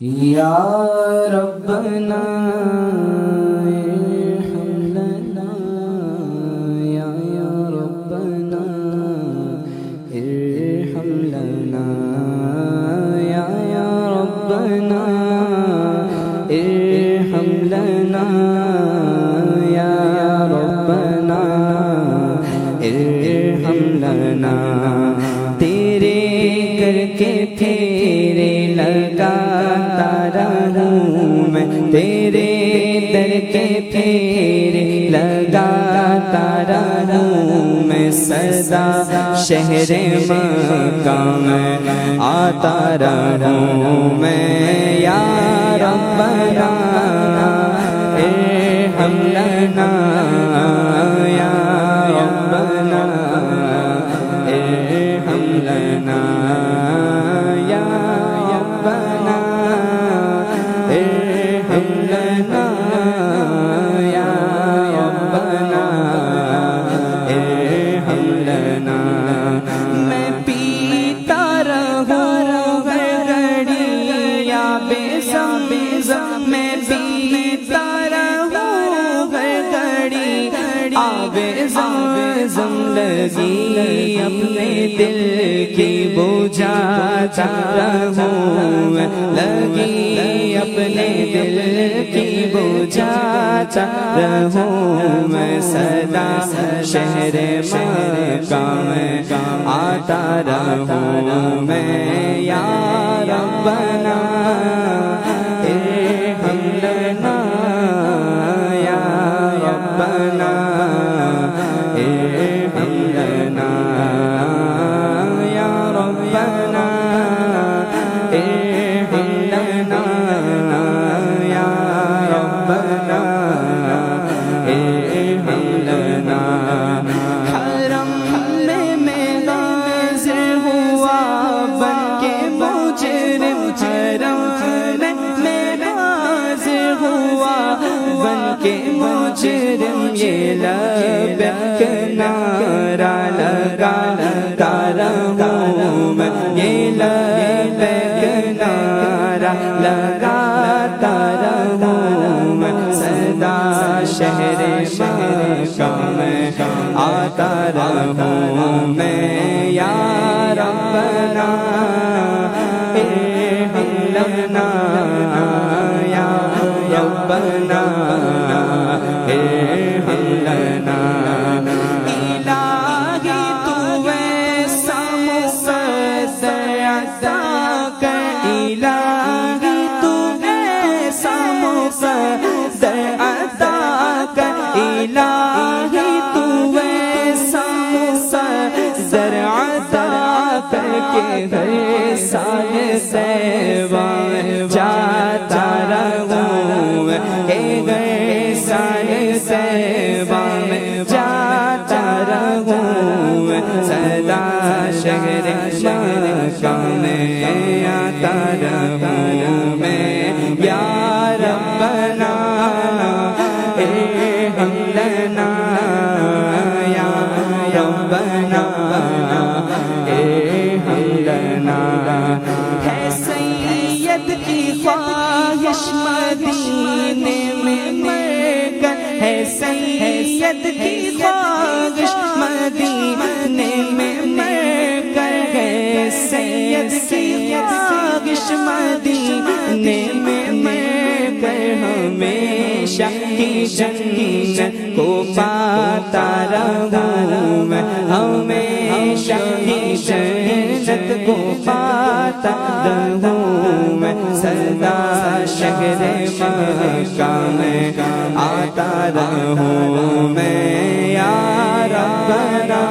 یا ربنا ارحم لنا یا ربنا ارحم لنا یا ربنا ارحم لنا یا ربنا ارحم لنا تیرے کر کے پھیرے لگاتا رہوں میں تیرے در کے پھیرے لگاتا رہوں میں سدا شہر مکہ میں آتا رہوں میں یا ربنا ارحم لنا یا ربنا ارحم لنا یا ربنا ارحم لنا یا ربنا ارحم لنا میں پیتا رہوں ہر گھڑی یا بے زم میں پیتا رہوں ہر گھڑی آبِ زم لگی اپنے دل کی بجھاتا رہوں لگی اپنے دل کی بجھاتا رہوں میں سدا شہر مکہ میں آتا رہوں میں یا ربنا ارحم لنا یا ربنا ارحم لنا یا ربنا ارحم لنا یا ربنا ارحم لنا حرم میں ناظر ہوا بن کے مجرم حرم میں ناظر ہوا بن کے مجرم یہ لبیک نعرہ لگاتا رہوں میں یہ لبیک نعرہ لگاتا رہوں میں سدا شہر مکہ میں آتا رہوں میں یا ربنا ارحم لنا یا ربنا ارحم لنا الہی تو ایسا مقدر عطا کر الہی تو ایسا مقدر عطا کر الہی تو ایسا مقدر عطا کر کے ہر سال سیوان جاتا رہوں ہر سال سیوان جاتا رہوں سدا شہر مکہ میں آتا رہوں میں یا ربنا ارحم لنا یا ربنا ارحم لنا ہے سید کی خواہش مدینے میں مر کر ہے سید کی خواہش مدینے میں مر کر ہے سید کی خواہش مدینے میں مر کر ہمیشہ کی جنت کو پاتا رہوں میں ہمیشہ کی جنت کو پاتا رہوں میں سدا شہر مکہ میں آتا رہوں میں یا ربنا